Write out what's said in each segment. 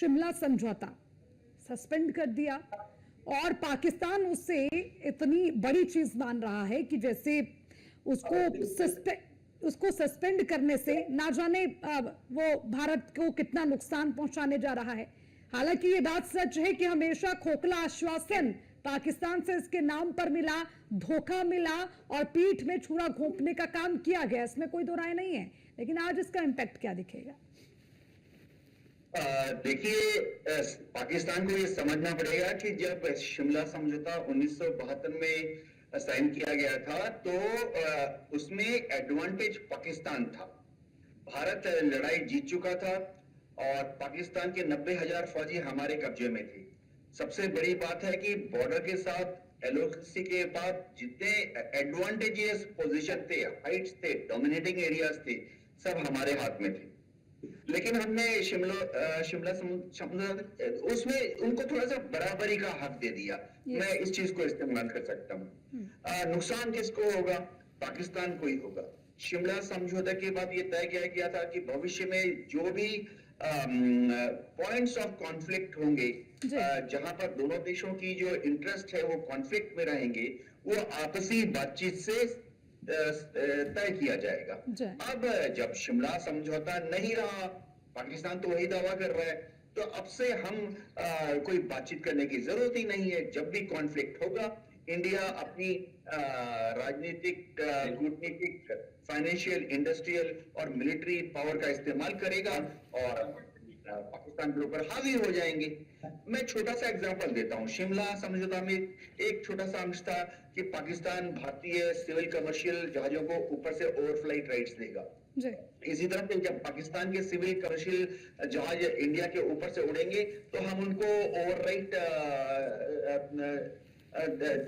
शिमला समझौता सस्पेंड कर दिया और पाकिस्तान उससे इतनी बड़ी चीज मान रहा है कि जैसे उसको सस्पेंड करने से ना जाने वो भारत को कितना नुकसान पहुंचाने जा रहा है। हालांकि ये बात सच है कि हमेशा खोखला आश्वासन पाकिस्तान से इसके नाम पर मिला, धोखा मिला और पीठ में छुरा घोंपने का काम किया गया, इसमें कोई दो राय नहीं है। लेकिन आज इसका इम्पैक्ट क्या दिखेगा? देखिए, पाकिस्तान को ये समझना पड़ेगा कि जब शिमला समझौता 1972 में साइन किया गया था तो उसमें एडवांटेज पाकिस्तान था। भारत लड़ाई जीत चुका था और पाकिस्तान के 90,000 फौजी हमारे कब्जे में थे। सबसे बड़ी बात है कि बॉर्डर के साथ एलओसी के बाद जितने एडवांटेजियस पोजीशन थे, हाइट्स थे, डोमिनेटिंग एरियाज थे, सब हमारे हाथ में थे। लेकिन हमने शिमला उसमें उनको थोड़ा सा बराबरी का हक दे दिया। मैं इस चीज को इस्तेमाल कर सकता हूँ। नुकसान किसको होगा? पाकिस्तान को ही होगा। शिमला समझौते के बाद ये तय किया गया था कि भविष्य में जो भी पॉइंट्स ऑफ कॉन्फ्लिक्ट होंगे, जहां पर दोनों देशों की जो इंटरेस्ट है वो कॉन्फ्लिक्ट में रहेंगे, वो आपसी बातचीत से तय किया जाएगा। अब जब शिमला समझौता नहीं रहा, पाकिस्तान तो वही दावा कर रहा है, तो अब से हम कोई बातचीत करने की जरूरत ही नहीं है। जब भी कॉन्फ्लिक्ट होगा, इंडिया अपनी राजनीतिक, कूटनीतिक, फाइनेंशियल, इंडस्ट्रियल और मिलिट्री पावर का इस्तेमाल करेगा और पाकिस्तान के ऊपर हावी हो जाएंगे। मैं छोटा सा एग्जांपल देता हूं। शिमला समझौता में एक छोटा सा अंश था कि पाकिस्तान भारतीय सिविल कमर्शियल जहाजों को ऊपर से ओवरफ्लाइट राइट्स देगा। इसी तरह से जब पाकिस्तान के सिविल कमर्शियल जहाज इंडिया के ऊपर से उड़ेंगे तो हम उनको ओवरराइट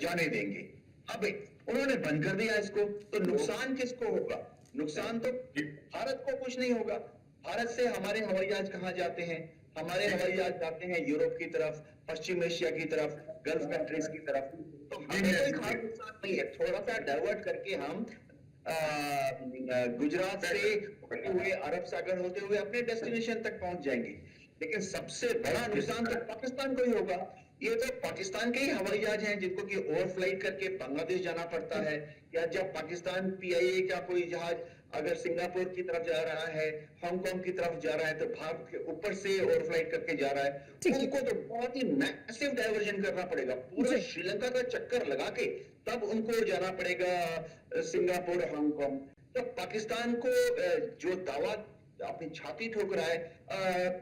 जाने देंगे। अब उन्होंने बंद कर दिया इसको, तो नुकसान किसको होगा? नुकसान तो भारत को कुछ नहीं होगा। भारत से हमारे हवाई जहाज कहां जाते हैं? हमारे हवाई जहाज जाते हैं यूरोप की तरफ, पश्चिम एशिया की तरफ, गल्फ कंट्रीज की तरफ। तो हमें कोई खास नुकसान नहीं है। थोड़ा सा डाइवर्ट करके हम गुजरात से होते हुए अरब सागर होते हुए अपने डेस्टिनेशन तक पहुंच जाएंगे। लेकिन सबसे बड़ा नुकसान तो पाकिस्तान को ही होगा। ये तो पाकिस्तान के ही हवाई जहाज हैं जिनको कि ओवरफ्लाइट करके बांग्लादेश जाना पड़ता है, या जब पाकिस्तान पीआईए का कोई जहाज अगर सिंगापुर की तरफ जा रहा है, हांगकांग की तरफ जा रहा है, तो भारत के ऊपर से ओवरफ्लाइट करके जा रहा है, उनको तो बहुत ही मैसिव डाइवर्जन करना पड़ेगा। पूरा श्रीलंका का चक्कर लगा के तब उनको जाना पड़ेगा सिंगापुर, हांगकांग। तो पाकिस्तान को जो दावा अपनी छाती ठोक रहा है,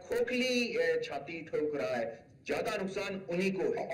खोखली छाती ठोक रहा है, ज्यादा नुकसान उन्हीं को है।